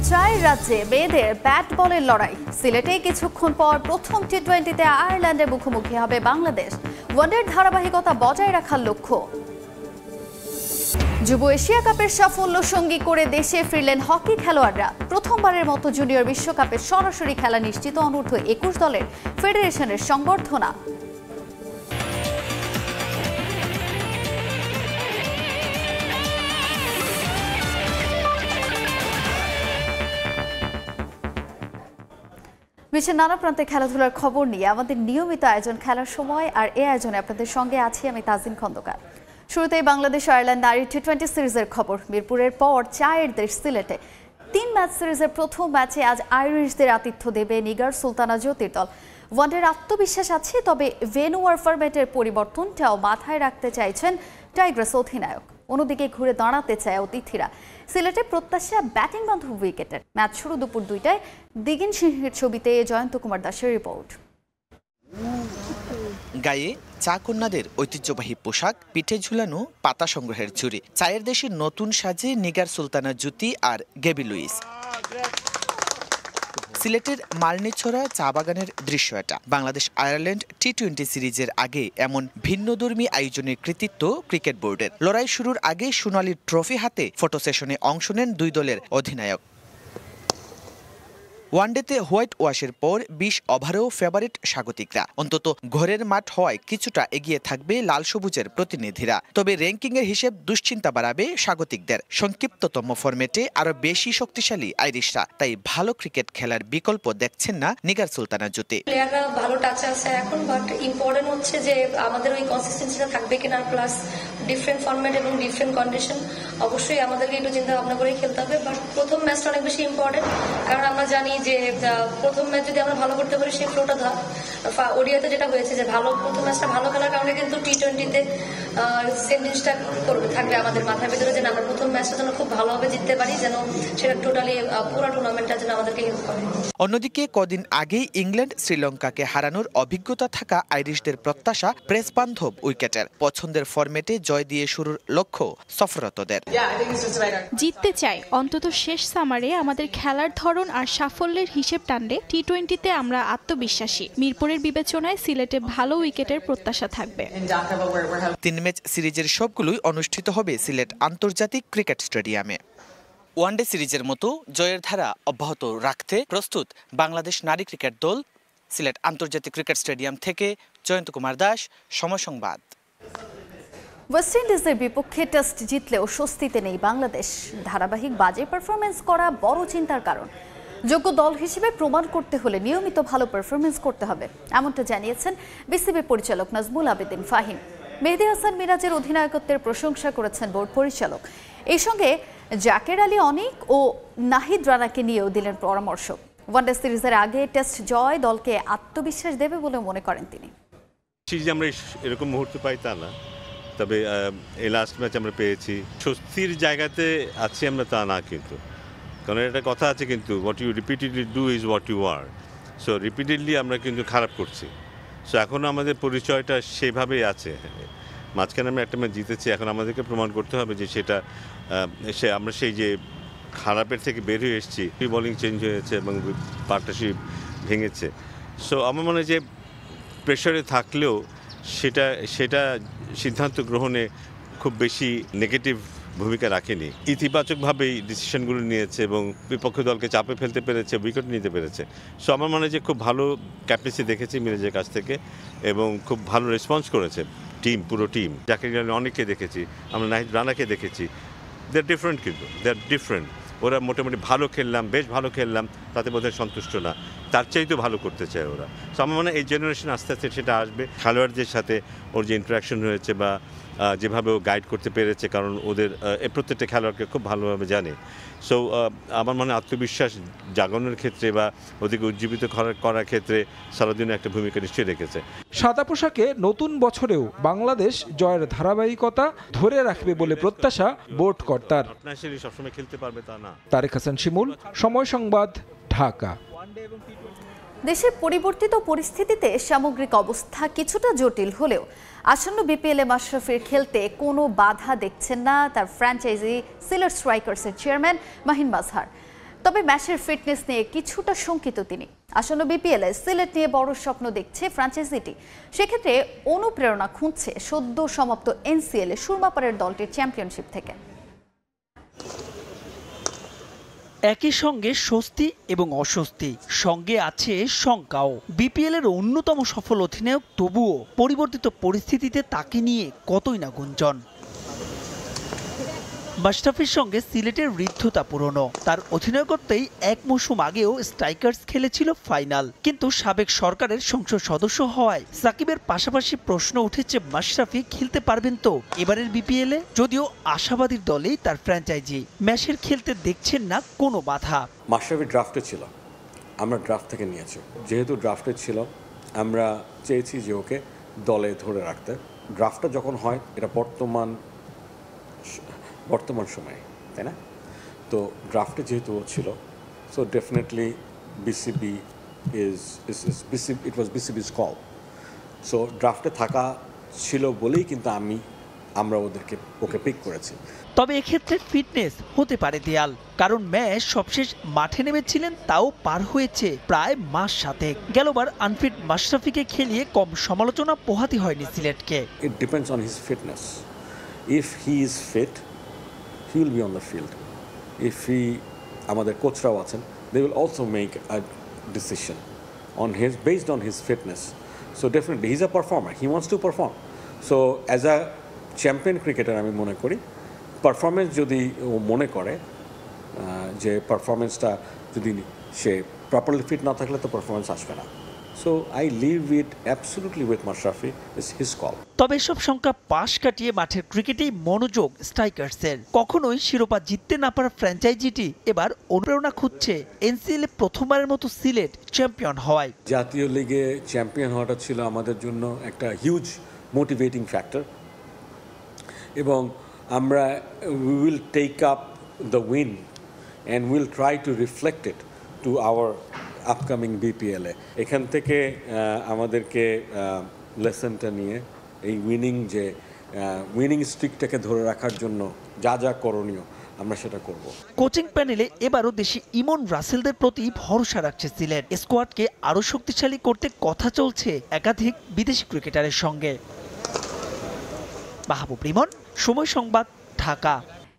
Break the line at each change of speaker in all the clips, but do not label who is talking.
চার রাজ্যে মেয়েদের ব্যাট বলের লড়াই। সিলেটে কিছুক্ষণ পর প্রথম টি-20তে আয়ারল্যান্ডের মুখোমুখি হবে বাংলাদেশ। ওয়ানডের ধারাবাহিকতা বজায় রাখার লক্ষ্য। যুব এশিয়া কাপের সাফল্য সঙ্গী করে দেশে ফিরলেন হকি খেলোয়াড়রা। প্রথমবারের মতো জুনিয়র বিশ্বকাপে সরাসরি খেলা নিশ্চিত অনূর্ধ্ব 21 দলের ফেডারেশনের সংবর্ধনা। বিশ্বের নানা প্রান্তে খেলাধুলার খবর নিয়ে আমাদের নিয়মিত আয়োজন খেলার সময়, আর এই আয়োজনে আপনাদের সঙ্গে আছি আমি তাজিন খন্দকার। শুরুতেই বাংলাদেশ আয়ারল্যান্ড নারী টি-20 সিরিজের খবর। মিরপুরের পর চায়ের দেশ সিলেটে 3 ম্যাচ সিরিজের প্রথম ম্যাচে আজ আইরিশদের আতিথ্য দেবে নিগার সুলতানা জ্যোতির দল। ওয়ানডের আত্মবিশ্বাস আছে, তবে ভেন্যু আর ফরম্যাটের পরিবর্তনটাও মাথায় রাখতে চাইছেন টাইগ্রাস অধিনায়ক। অন্যদিকে ঘুরে দাঁড়াতে চায় অতিথিরা। সিলেটে প্রত্যাশা ব্যাটিং বান্ধব উইকেটের। ম্যাচ শুরু দুপুর 2টায়। দিগিন সিংহের ছবিতে জয়ন্ত কুমার দাসের রিপোর্ট।
গায়ে চা কন্যাদের ঐতিহ্যবাহী পোশাক, পিঠে ঝুলানো পাতা সংগ্রহের ঝুড়ি। চায়ের দেশের নতুন সাজে নিগার সুলতানা জ্যোতি আর গেবি লুইস। সিলেটের মালনীছড়া চা বাগানের দৃশ্য এটা। বাংলাদেশ আয়ারল্যান্ড টি-20 সিরিজের আগে এমন ভিন্নধর্মী আয়োজনের কৃতিত্ব ক্রিকেট বোর্ডের। লড়াই শুরুর আগে সোনালী ট্রফি হাতে ফটো সেশনে অংশ নেন দুই দলের অধিনায়ক। ওয়ানডেতে হোয়াইট ওয়াশের পর 20 ওভারেও ফেভারিট স্বাগতিকরা। অন্তত ঘরের মাঠ হওয়ায় কিছুটা এগিয়ে থাকবে লাল সবুজের প্রতিনিধিরা। তবে র্যাঙ্কিংয়ের হিসেব দুশ্চিন্তা বাড়াবে স্বাগতিকদের। সংক্ষিপ্ততম ফরম্যাটে আরো বেশি শক্তিশালী আইরিশরা, তাই ভালো ক্রিকেট খেলার বিকল্প দেখছেন না নিগার সুলতানা জ্যোতি।
প্লেয়াররা ভালো টাচে আছে এখন, বাট ইম্পর্টেন্ট হচ্ছে যে আমাদের ওই কনসিস্টেন্সিটা থাকবে কিনা, প্লাস ডিফারেন্ট ফরম্যাট এবং ডিফারেন্ট কন্ডিশন। অবশ্যই আমাদেরকে একটু চিন্তা ভাবনা করে খেলতে হবে, বাট প্রথম ম্যাচটা অনেক বেশি ইম্পর্টেন্ট, কারণ আমরা জানি যে প্রথম ম্যাচ যদি আমরা ভালো করতে পারি সেই ফ্লোটা ধর। ওডিআইতে যেটা হয়েছে যে ভালো প্রথম ম্যাচটা ভালো খেলার কারণে কিন্তু টি-20তে সেম জিনিসটা থাকবে আমাদের মাথার ভিতরে, যেন আমরা প্রথম ম্যাচটা যেন খুব ভালোভাবে জিততে পারি, যেন সেটা টোটালি পুরো টুর্নামেন্টটা যেন আমাদেরকে হেল্প করে।
অন্যদিকে কদিন আগেই ইংল্যান্ড শ্রীলঙ্কাকে হারানোর অভিজ্ঞতা থাকা আইরিশদের প্রত্যাশা প্রেস বান্ধব উইকেটের। পছন্দের ফরম্যাটে জয় দিয়ে শুরুর লক্ষ্য সফররতদের।
জিততে চাই, অন্তত শেষ সামারে আমাদের খেলার ধরন আর সাফল্যের হিসেব টানলে টি-20তে আমরা আত্মবিশ্বাসী। মিরপুরের বিবেচনায় সিলেটে ভালো উইকেটের প্রত্যাশা থাকবে।
3 ম্যাচ সিরিজের সবগুলোই অনুষ্ঠিত হবে সিলেট আন্তর্জাতিক ক্রিকেট স্টেডিয়ামে। ওয়ানডে সিরিজের মতো জয়ের ধারা অব্যাহত রাখতে প্রস্তুত বাংলাদেশ নারী ক্রিকেট দল। সিলেট আন্তর্জাতিক ক্রিকেট স্টেডিয়াম থেকে জয়ন্ত কুমার দাস, সময় সংবাদ।
ওয়েস্ট ইন্ডিজের বিপক্ষে টেস্ট জিতলেও স্বস্তিতে নেই বাংলাদেশ। ধারাবাহিক বাজে পারফরমেন্স করা বড় চিন্তার কারণ। যোগ্য দল হিসেবে প্রমাণ করতে হলে নিয়মিত ভালো পারফরমেন্স করতে হবে, এমনটা জানিয়েছেন বিসিবি পরিচালক নাজমুল আবেদিন ফাহিম। মেহেদী হাসান মিরাজের অধিনায়কত্বের প্রশংসা করেছেন বোর্ড পরিচালক। এই সঙ্গে জাকের আলী অনিক ও নাহিদ রানাকে নিয়েও দিলেন পরামর্শ। ওয়ানডে সিরিজের আগে টেস্ট জয় দলকে আত্মবিশ্বাস দেবে বলে মনে করেন তিনি।
আমরা এরকম মুহূর্ত পাই তা না, তবে এই লাস্ট ম্যাচ আমরা পেয়েছি। স্বস্তির জায়গাতে আছি আমরা তা না, কিন্তু কারণ একটা কথা আছে, কিন্তু what you repeatedly do is what you are. So repeatedly আমরা কিন্তু খারাপ করছি। সো এখনও আমাদের পরিচয়টা সেভাবেই আছে। মাঝখানে আমরা একটা ম্যাচ জিতেছি, এখন আমাদেরকে প্রমাণ করতে হবে যে সেটা আমরা সেই যে খারাপের থেকে বের হয়ে এসেছি। বোলিং চেঞ্জ হয়েছে এবং পার্টনারশিপ ভেঙেছে। সো আমার মনে হয় যে প্রেশারে থাকলেও সেটা সিদ্ধান্ত গ্রহণে খুব বেশি নেগেটিভ ভূমিকা রাখেনি। ইতিবাচকভাবেই ডিসিশনগুলো নিয়েছে এবং বিপক্ষ দলকে চাপে ফেলতে পেরেছে, উইকেট নিতে পেরেছে। সো আমার মনে হয় যে খুব ভালো ক্যাপ্টেন্সি দেখেছি মিরাজের কাছ থেকে এবং খুব ভালো রেসপন্স করেছে টিম, পুরো টিম। জাকির আলী অনেককে দেখেছি, আমরা নাহিদ রানাকে দেখেছি। দে আর ডিফারেন্ট, কিন্তু দে আর ডিফারেন্ট। ওরা মোটামুটি ভালো খেললাম, বেশ ভালো খেললাম, তাতে বোধহয় সন্তুষ্ট না, তার চাইতেও ভালো করতে চায় ওরা। সো আমার মনে হয় এই জেনারেশন আস্তে আস্তে সেটা আসবে। খেলোয়াড়দের সাথে ওর যে ইন্টারাকশন হয়েছে বা যেভাবে ও গাইড করতে পেরেছে, কারণ ওদের প্রত্যেকটা খেলোয়াড়কে খুব ভালোভাবে জানে। সো আমার মনে আত্মবিশ্বাস জাগানোর ক্ষেত্রে বা ওদেরকে উজ্জীবিত করার ক্ষেত্রে সারাদিনে একটা ভূমিকা নিশ্চয়ই রেখেছে।
সাদা পোশাকে নতুন বছরেও বাংলাদেশ জয়ের ধারাবাহিকতা ধরে রাখবে বলে প্রত্যাশা বোর্ড কর্তার।
সবসময় খেলতে পারবে তা না।
তারেক হাসান শিমুল, সময় সংবাদ, ঢাকা।
দেশের পরিবর্তিত পরিস্থিতিতে সামগ্রিক অবস্থা কিছুটা জটিল হলেও আসন্ন বিপিএলে মাশরাফির খেলতে কোনো বাধা দেখছেন না তার ফ্র্যাঞ্চাইজি সিলেট স্ট্রাইকার্সের চেয়ারম্যান মাহিন মাজহার। তবে ম্যাচের ফিটনেস নিয়ে কিছুটা শঙ্কিত তিনি। আসন্ন বিপিএলে সিলেট নিয়ে বড় স্বপ্ন দেখছে ফ্র্যাঞ্চাইজিটি। সেক্ষেত্রে অনুপ্রেরণা খুঁজছে সদ্য সমাপ্ত এনসিএল এ সুরমাপাড়ের দলটির চ্যাম্পিয়নশিপ থেকে।
একই সঙ্গে স্বস্তি এবং অস্বস্তি, সঙ্গে আছে শঙ্কাও। বিপিএল এর অন্যতম সফল অধিনায়ক, তবুও পরিবর্তিত পরিস্থিতিতে তাকে নিয়ে কতই না গুঞ্জন। মাশরাফির সঙ্গে সিলেটের হৃদ্ধতা পুরনো। তার অধিনায়কত্বেই এক মৌসুম আগেও স্ট্রাইকার্স খেলেছিল ফাইনাল, কিন্তু সাবেক সরকারের সংসদ সদস্য হওয়ায় সাকিবের পাশাপাশি প্রশ্ন উঠেছে মাশরাফি খেলতে পারবেন তো এবারের বিপিএলে। যদিও আশাবাদীর দলেই তার ফ্র্যাঞ্চাইজি, ম্যাচের খেলতে দেখছেন না কোনো বাধা।
মাশরাফি ড্রাফটে ছিল, আমরা ড্রাফট থেকে নিয়েছি। যেহেতু ড্রাফটে ছিল, আমরা চেয়েছি যে ওকে দলে ধরে রাখতে। ড্রাফটটা যখন হয় এটা বর্তমান সময়ে, তাই না? তো ড্রাফটে যেহেতু ছিল, সো ডেফিনেটলি বিসিবি ইট ওয়াজ বিসিবি's কল। সো ড্রাফটে থাকা ছিল বলেই কিন্তু আমরা ওকে পিক করেছি।
তবে এক্ষেত্রে ফিটনেস হতে পারে দেয়াল, কারণ ম্যাচ সবশেষ মাঠে নেমেছিলেন তাও পার হয়েছে প্রায় মাস 7। গেলবার আনফিট মাশরাফিকে খেলিয়ে কম সমালোচনা পোহাতে হয়নি সিলেটকে।
It depends on his fitness. If he is fit, he will be on the field. If আমাদের কোচরাও আছেন, they will also make a decision based on his fitness. So definitely he's a performer, he wants to perform. So as a champion cricketer আমি মনে করি performance যদি ও মনে করে যে পারফরমেন্সটা যদি সে প্রপারলি ফিট না থাকলে তো পারফরমেন্স আসবে না। So I leave it absolutely with Mashrafi. It's his call.
তবে এসব সংখ্যা পাশ কাটিয়ে মাঠের ক্রিকেটেই মনোযোগ স্ট্রাইকার্সের। কখনোই শিরোপা জিততে না পারা ফ্র্যাঞ্চাইজিটি এবার অনুপ্রেরণা খুঁজছে এনসিএল এ প্রথমবারের মতো সিলেট চ্যাম্পিয়ন হওয়ায়।
জাতীয় লিগে চ্যাম্পিয়ন হওয়াটা ছিল আমাদের জন্য একটা হিউজ মোটিভেটিং ফ্যাক্টর, এবং আমরা we will take up the win and we'll try to reflect it to our upcoming বিপিএলে। এখান থেকে আমাদেরকে লেসনটা নিয়ে এই উইনিং স্ট্রিকটাকে ধরে রাখার জন্য যা করণীয় আমরা সেটা করব।
কোচিং প্যানেলে এবারও দেশি ইমন রাসেলদের প্রতি ভরসা রাখছে সিলেট। স্কোয়াডকে আরও শক্তিশালী করতে কথা চলছে একাধিক বিদেশি ক্রিকেটারের সঙ্গে। মাহবুব রিমন, সময় সংবাদ, ঢাকা।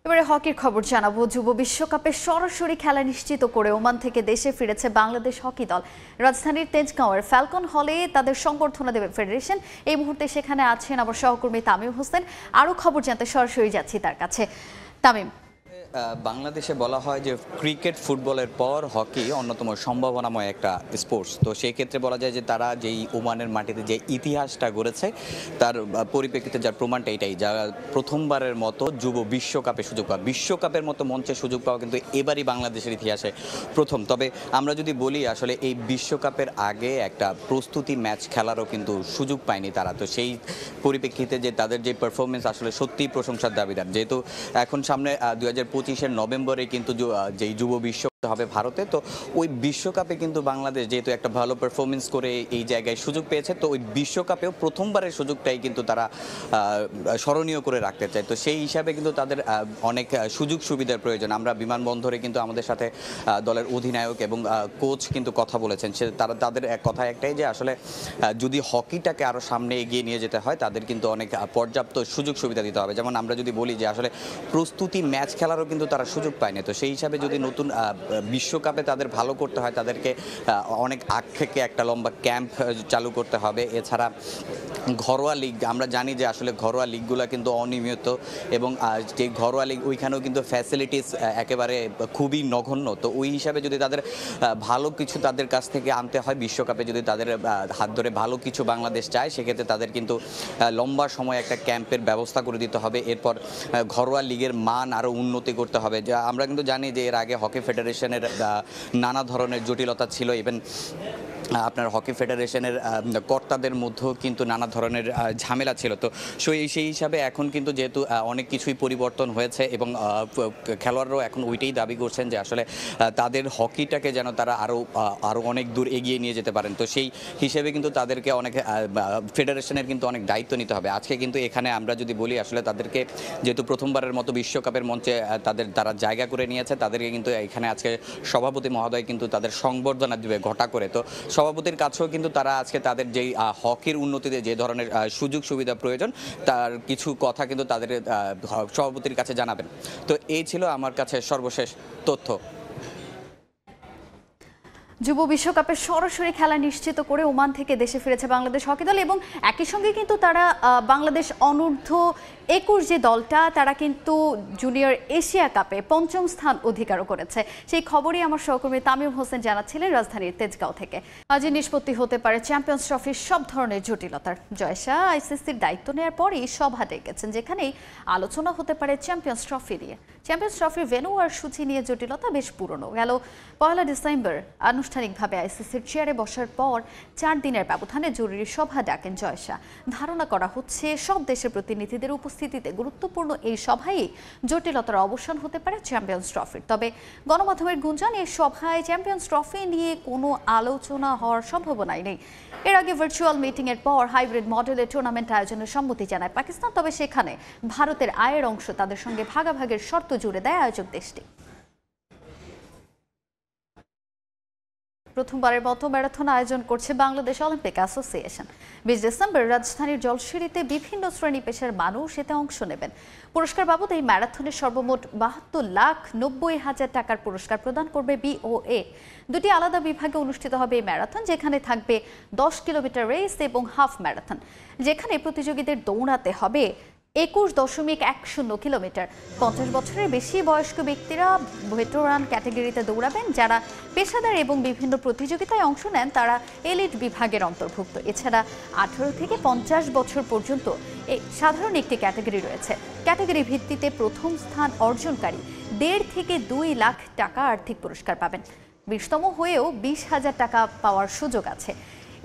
এবারে হকির খবর জানাবো। যুব বিশ্বকাপে সরাসরি খেলা নিশ্চিত করে ওমান থেকে দেশে ফিরেছে বাংলাদেশ হকি দল। রাজধানীর তেজগাঁওয়ের ফ্যালকন হলে তাদের সংবর্ধনা দেবে ফেডারেশন। এই মুহূর্তে সেখানে আছেন আমার সহকর্মী তামিম হোসেন। আরও খবর জানতে সরাসরি যাচ্ছি তার কাছে। তামিম,
বাংলাদেশে বলা হয় যে ক্রিকেট ফুটবলের পর হকি অন্যতম সম্ভাবনাময় একটা স্পোর্টস। তো সেই ক্ষেত্রে বলা যায় যে তারা যেই ওমানের মাটিতে যে ইতিহাসটা গড়েছে তার পরিপ্রেক্ষিতে যার প্রমাণটা এটাই, যারা প্রথমবারের মতো যুব বিশ্বকাপে সুযোগ পাওয়া, বিশ্বকাপের মতো মঞ্চে সুযোগ পাওয়া কিন্তু এবারই বাংলাদেশের ইতিহাসে প্রথম। তবে আমরা যদি বলি আসলে এই বিশ্বকাপের আগে একটা প্রস্তুতি ম্যাচ খেলারও কিন্তু সুযোগ পায়নি তারা। তো সেই পরিপ্রেক্ষিতে যে তাদের যে পারফরমেন্স আসলে সত্যিই প্রশংসার দাবিদার। যেহেতু এখন সামনে 2025 নভেম্বরে কিন্তু যেই যুব বিশ্বকাপ হবে ভারতে, তো ওই বিশ্বকাপে কিন্তু বাংলাদেশ যেহেতু একটা ভালো পারফরমেন্স করে এই জায়গায় সুযোগ পেয়েছে, তো ওই বিশ্বকাপেও প্রথমবারের সুযোগটাই কিন্তু তারা স্মরণীয় করে রাখতে চায়। তো সেই হিসাবে কিন্তু তাদের অনেক সুযোগ সুবিধার প্রয়োজন। আমরা বিমানবন্দরে কিন্তু আমাদের সাথে দলের অধিনায়ক এবং কোচ কিন্তু কথা বলেছেন। তাদের কথা একটাই যে আসলে যদি হকিটাকে আরও সামনে এগিয়ে নিয়ে যেতে হয় তাদের কিন্তু অনেক পর্যাপ্ত সুযোগ সুবিধা দিতে হবে। যেমন আমরা যদি বলি যে আসলে প্রস্তুতি ম্যাচ খেলারও কিন্তু তারা সুযোগ পায়নি। তো সেই হিসাবে যদি নতুন বিশ্বকাপে তাদের ভালো করতে হয় তাদেরকে অনেক আগ থেকে একটা লম্বা ক্যাম্প চালু করতে হবে। এছাড়া ঘরোয়া লিগ, আমরা জানি যে আসলে ঘরোয়া লিগগুলো কিন্তু অনিয়মিত, এবং যে ঘরোয়া লিগ ওইখানেও কিন্তু ফ্যাসিলিটিস একেবারে খুবই নগণ্য। তো ওই হিসাবে যদি তাদের ভালো কিছু তাদের কাছ থেকে আনতে হয় বিশ্বকাপে, যদি তাদের হাত ধরে ভালো কিছু বাংলাদেশ চায়, সেক্ষেত্রে তাদের কিন্তু লম্বা সময় একটা ক্যাম্পের ব্যবস্থা করে দিতে হবে। এরপর ঘরোয়া লিগের মান আরও উন্নতি করতে হবে। আমরা কিন্তু জানি যে এর আগে হকি ফেডারেশনের নানা ধরনের জটিলতা ছিল। ইভেন আপনার হকি ফেডারেশনের কর্তাদের মধ্যেও কিন্তু নানা ধরনের ঝামেলা ছিল। তো সেই হিসাবে এখন কিন্তু যেহেতু অনেক কিছুই পরিবর্তন হয়েছে এবং খেলোয়াড়রাও এখন ওইটাই দাবি করছেন যে আসলে তাদের হকিটাকে যেন তারা আরও অনেক দূর এগিয়ে নিয়ে যেতে পারেন। তো সেই হিসেবে কিন্তু তাদেরকে অনেক ফেডারেশনের কিন্তু অনেক দায়িত্ব নিতে হবে। আজকে কিন্তু এখানে আমরা যদি বলি আসলে তাদেরকে যেহেতু প্রথমবারের মতো বিশ্বকাপের মঞ্চে তারা জায়গা করে নিয়েছে, তাদেরকে কিন্তু এখানে আজকে সভাপতি মহোদয় কিন্তু তাদের সংবর্ধনা দিবে ঘটা করে। তো সভাপতির কাছেও কিন্তু তারা আজকে তাদের যেই হকির উন্নতিতে যে ধরনের সুযোগ সুবিধা প্রয়োজন তার কিছু কথা কিন্তু তাদের সভাপতির কাছে জানাবেন। তো এই ছিল আমার কাছে সর্বশেষ তথ্য।
যুব বিশ্বকাপের সরাসরি খেলা নিশ্চিত করে ওমান থেকে দেশে ফিরেছে বাংলাদেশ হকি দল এবং একই সঙ্গে কিন্তু তারা বাংলাদেশ অনূর্ধ্ব 21 যে দলটা তারা কিন্তু জুনিয়র এশিয়া কাপে ৫ম স্থান অধিকারও করেছে। সেই খবরই আমার সহকর্মী তামিম হোসেন জানাচ্ছিলেন রাজধানীর তেজগাঁও থেকে। আজই নিষ্পত্তি হতে পারে চ্যাম্পিয়ন্স ট্রফির সব ধরনের জটিলতার। জয়শা আইসিসির দায়িত্ব নেওয়ার পরই সভা ডেকেছেন, যেখানেই আলোচনা হতে পারে চ্যাম্পিয়ন্স ট্রফি নিয়ে। চ্যাম্পিয়ন্স ট্রফির ভেন্যু আর সূচি নিয়ে জটিলতা বেশ পুরনো। গেল ১ ডিসেম্বর আনুষ্ঠানিকভাবে আইসিসির চেয়ারে বসার পর 4 দিনের ব্যবধানে জরুরি সভা ডাকেন জয়শা। ধারণা করা হচ্ছে সব দেশের প্রতিনিধিদের উপস্থিতিতে গুরুত্বপূর্ণ এই সভায় জটিলতার অবসান হতে পারে চ্যাম্পিয়ন্স ট্রফির। তবে গণমাধ্যমের গুঞ্জন এই সভায় চ্যাম্পিয়ন্স ট্রফি নিয়ে কোনো আলোচনা হওয়ার সম্ভাবনাই নেই। এর আগে ভার্চুয়াল মিটিং এর পর হাইব্রিড মডেলে টুর্নামেন্ট আয়োজনের সম্মতি জানায় পাকিস্তান। তবে সেখানে ভারতের আয়ের অংশ তাদের সঙ্গে ভাগাভাগির শর্ত জুড়ে দেয় আয়োজক দেশটি। প্রথমবারের মতো ম্যারাথন আয়োজন করছে বাংলাদেশ অলিম্পিক অ্যাসোসিয়েশন। 20 ডিসেম্বর রাজধানীর জলশিরিতে বিভিন্ন শ্রেণী পেশার মানুষ এতে অংশ নেবেন। পুরস্কার বাবদ এই ম্যারাথনের সর্বমোট ৭২,৯০,০০০ টাকার পুরস্কার প্রদান করবে BOA। দুটি আলাদা বিভাগে অনুষ্ঠিত হবে এই ম্যারাথন, যেখানে থাকবে 10 কিলোমিটার রেস এবং হাফ ম্যারাথন, যেখানে প্রতিযোগীদের দৌড়াতে হবে 21.10 কিলোমিটার। 50 বছরের বেশি বয়স্ক ব্যক্তিরা ভেটেরান ক্যাটাগরিতে দৌড়াবেন। যারা পেশাদার এবং বিভিন্ন প্রতিযোগিতায় অংশ নেন তারা এলিট বিভাগের অন্তর্ভুক্ত। এছাড়া 18 থেকে 50 বছর পর্যন্ত এই সাধারণ একটি ক্যাটাগরি রয়েছে। ক্যাটাগরি ভিত্তিতে প্রথম স্থান অর্জনকারী 1.5 থেকে 2 লাখ টাকা আর্থিক পুরস্কার পাবেন। 20তম হয়েও 20,000 টাকা পাওয়ার সুযোগ আছে।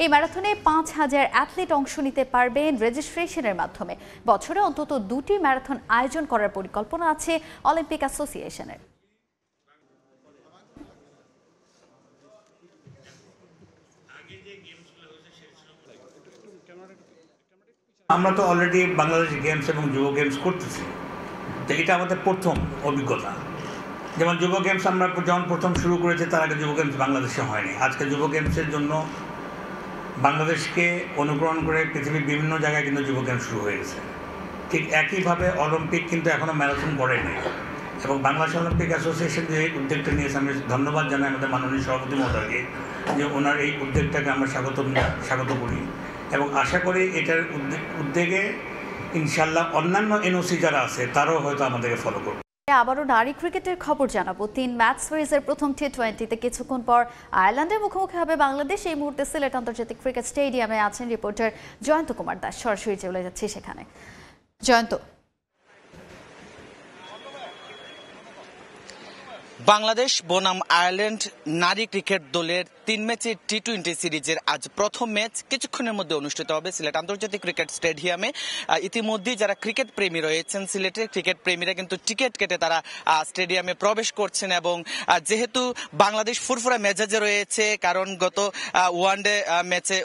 এই ম্যারাথনে 5,000 অ্যাথলিট অংশ নিতে পারবেন রেজিস্ট্রেশনের মাধ্যমে। বছরে অন্তত 2টি ম্যারাথন আয়োজন করার পরিকল্পনা আছে অলিম্পিক অ্যাসোসিয়েশনের।
আমরা তো অলরেডি বাংলাদেশ গেমস এবং যুব গেমস করতেছি, তো এটা আমাদের প্রথম অভিজ্ঞতা। যেমন যুব গেমস আমরা যখন প্রথম শুরু করেছি তার আগে যুব গেমস বাংলাদেশে হয়নি। আজকে যুব গেমসের জন্য বাংলাদেশকে অনুকরণ করে পৃথিবীর বিভিন্ন জায়গায় কিন্তু যুব গেমস শুরু হয়ে গেছে। ঠিক একইভাবে অলিম্পিক কিন্তু এখনও ম্যারাথন করেনি এবং বাংলাদেশ অলিম্পিক অ্যাসোসিয়েশন যে উদ্যোগটা নিয়েছে আমি ধন্যবাদ জানাই আমাদের মাননীয় সভাপতি মহোদয়কে, যে ওনার এই উদ্যোগটাকে আমরা স্বাগত করি এবং আশা করি এটার উদ্যোগে ইনশাল্লাহ অন্যান্য এনওসি যারা আছে তারাও হয়তো আমাদেরকে ফলো করবে।
আবারও নারী ক্রিকেটের খবর জানাবো। 3 ম্যাচ সিরিজের প্রথম T20-তে কিছুক্ষণ পর আয়ারল্যান্ডের মুখোমুখি হবে বাংলাদেশ। এই মুহূর্তে সিলেট আন্তর্জাতিক ক্রিকেট স্টেডিয়ামে আছেন রিপোর্টার জয়ন্ত কুমার দাস। সরাসরি চলে যাচ্ছি সেখানে। জয়ন্ত,
বাংলাদেশ বনাম আয়ারল্যান্ড নারী ক্রিকেট দলের 3 ম্যাচের T20 সিরিজের আজ প্রথম ম্যাচ কিছুক্ষণের মধ্যে অনুষ্ঠিত হবে সিলেট আন্তর্জাতিক ক্রিকেট স্টেডিয়ামে। ইতিমধ্যেই যারা ক্রিকেট প্রেমী রয়েছেন, সিলেটের ক্রিকেট প্রেমীরা কিন্তু টিকিট কেটে তারা স্টেডিয়ামে প্রবেশ করছেন এবং যেহেতু বাংলাদেশ ফুরফুরা মেজাজে রয়েছে, কারণ গত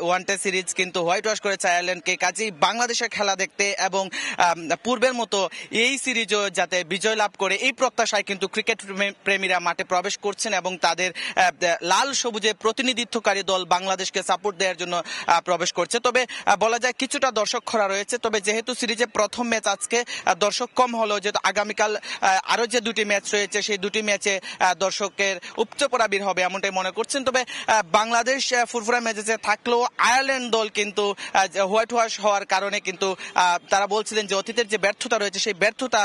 ওয়ানডে সিরিজ কিন্তু হোয়াইট ওয়াশ করেছে আয়ারল্যান্ডকে, কাজেই বাংলাদেশের খেলা দেখতে এবং পূর্বের মতো এই সিরিজও যাতে বিজয় লাভ করে এই প্রত্যাশায় কিন্তু ক্রিকেট প্রেমীরা মাঠে প্রবেশ করছেন এবং তাদের লাল সবুজে প্রতিনিধিত্বকারী দল বাংলাদেশকে সাপোর্ট দেওয়ার জন্য প্রবেশ করছে। তবে বলা যায় কিছুটা দর্শক খরা রয়েছে। তবে যেহেতু সিরিজে প্রথম ম্যাচ আজকে দর্শক কম হলেও যেহেতু আগামীকাল আরো যে 2টি ম্যাচ রয়েছে সেই 2টি ম্যাচে দর্শকের উপচে পড়া ভিড় হবে এমনটাই মনে করছেন। তবে বাংলাদেশ ফুরফুরা মেজাজে থাকলেও আয়ারল্যান্ড দল কিন্তু হোয়াইট ওয়াশ হওয়ার কারণে কিন্তু তারা বলছিলেন যে অতীতের যে ব্যর্থতা রয়েছে সেই ব্যর্থতা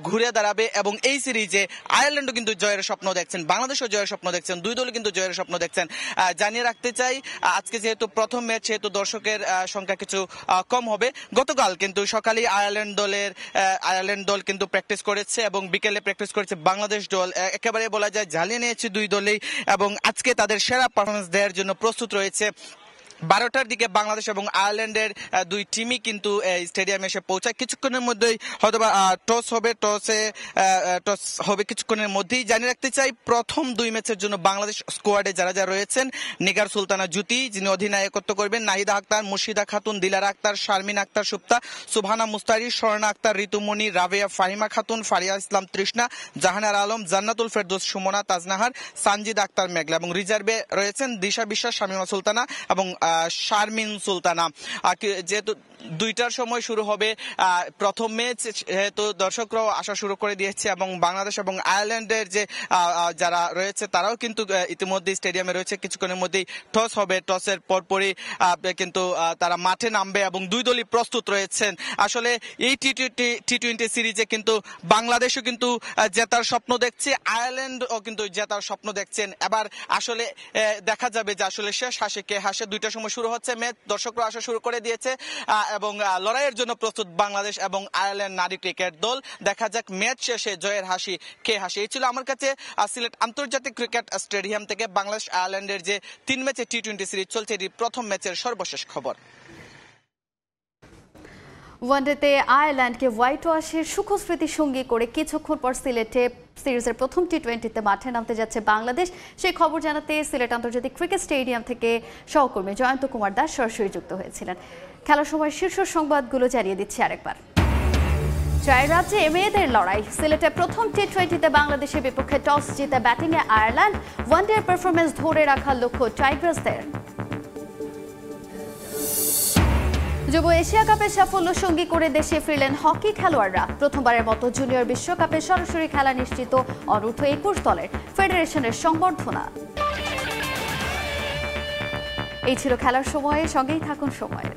ঘুরে দাঁড়াবে এবং এই সিরিজে আয়ারল্যান্ডও কিন্তু জয় জয়ের স্বপ্ন দেখছেন, বাংলাদেশও জয়ের স্বপ্ন দেখছেন, দুই দলই কিন্তু জয়ের স্বপ্ন দেখছেন। জানিয়ে রাখতে চাই আজকে যেহেতু প্রথম ম্যাচ, সেহেতু দর্শকের সংখ্যা কিছু কম হবে। গতকাল কিন্তু সকালে আয়ারল্যান্ড দল কিন্তু প্র্যাকটিস করেছে এবং বিকেলে প্র্যাকটিস করেছে বাংলাদেশ দল। একেবারে বলা যায় জ্বালিয়ে নিয়েছে দুই দলেই এবং আজকে তাদের সেরা পারফরমেন্স দেওয়ার জন্য প্রস্তুত রয়েছে। 12টার দিকে বাংলাদেশ এবং আয়ারল্যান্ডের দুই টিমই কিন্তু স্টেডিয়ামে এসে পৌঁছায়। কিছুক্ষণের মধ্যেই হয়তো টস হবে কিছুক্ষণের মধ্যেই। জানিয়ে রাখতে চাই প্রথম দুই ম্যাচের জন্য বাংলাদেশ স্কোয়াডে যারা যারা রয়েছেন: নিগার সুলতানা জ্যোতি, যিনি অধিনায়কত্ব করবেন, নাহিদা আক্তার, মুর্শিদা খাতুন, দিলারা আক্তার, শারমিন আক্তার সুপ্তা, সুবহানা মুস্তারি, স্বর্ণা আক্তার, ঋতুমণি, রাবেয়া, ফাহিমা খাতুন, ফারিয়া ইসলাম তৃষ্ণা, জাহানার আলম, জান্নাতুল ফেরদৌস সুমনা, তাজনাহার, সানজিদ আক্তার মেঘলা এবং রিজার্ভে রয়েছেন দিশা বিশ্বাস, শামিমা সুলতানা এবং শারমিন সুলতানা। যেহেতু 2টার সময় শুরু হবে প্রথম ম্যাচ, যেহেতু দর্শকরাও আসা শুরু করে দিয়েছে এবং বাংলাদেশ এবং আয়ারল্যান্ডের যে যারা রয়েছে তারাও কিন্তু ইতিমধ্যে স্টেডিয়ামে রয়েছে। কিছুক্ষণের মধ্যেই টস হবে, টসের পরপরই কিন্তু তারা মাঠে নামবে এবং দুই দলই প্রস্তুত রয়েছেন। আসলে এই টি-20 সিরিজে কিন্তু বাংলাদেশও কিন্তু জেতার স্বপ্ন দেখছে, আয়ারল্যান্ডও কিন্তু জেতার স্বপ্ন দেখছেন। এবার আসলে দেখা যাবে যে আসলে শেষ হাসে কে হাসে। 2টার সময় শুরু হচ্ছে ম্যাচ, দর্শকরা আসা শুরু করে দিয়েছে এবং লড়াইয়ের জন্য প্রস্তুত বাংলাদেশ এবং আয়ারল্যান্ড নারী ক্রিকেট দল। দেখা যাক ম্যাচ শেষে জয়ের হাসি কে হাসি। এই ছিল আমার কাছে সিলেট আন্তর্জাতিক ক্রিকেট স্টেডিয়াম থেকে বাংলাদেশ আয়ারল্যান্ডের যে 3 ম্যাচে টি-20 সিরিজ চলছে, এটি প্রথম ম্যাচের সর্বশেষ খবর।
ওয়ানডেতে আয়ারল্যান্ডকে হোয়াইট ওয়াশের সুখস্মৃতি সঙ্গী করে কিছুক্ষণ পর সিলেটে সিরিজের প্রথম টি-20তে মাঠে নামতে যাচ্ছে বাংলাদেশ। সেই খবর জানাতে সিলেট আন্তর্জাতিক ক্রিকেট স্টেডিয়াম থেকে সহকর্মী জয়ন্ত কুমার দাস সরাসরি যুক্ত হয়েছিলেন। খেলার সময় শীর্ষ সংবাদগুলো জানিয়ে দিচ্ছি আরেকবার। 4 রাজ্যে মেয়েদের লড়াই। সিলেটে প্রথম টি-20তে বাংলাদেশের বিপক্ষে টস জিতে ব্যাটিংয়ে আয়ারল্যান্ড। ওয়ানডে পারফরমেন্স ধরে রাখার লক্ষ্য টাইগার্সদের। যুব এশিয়া কাপের সাফল্য সঙ্গী করে দেশে ফিরলেন হকি খেলোয়াড়রা। প্রথমবারের মতো জুনিয়র বিশ্বকাপে সরাসরি খেলা নিশ্চিত অনূর্ধ্ব 21 দলের। ফেডারেশনের সংবর্ধনা। এই ছিল খেলার সময়ে, সঙ্গেই থাকুন সময়ের।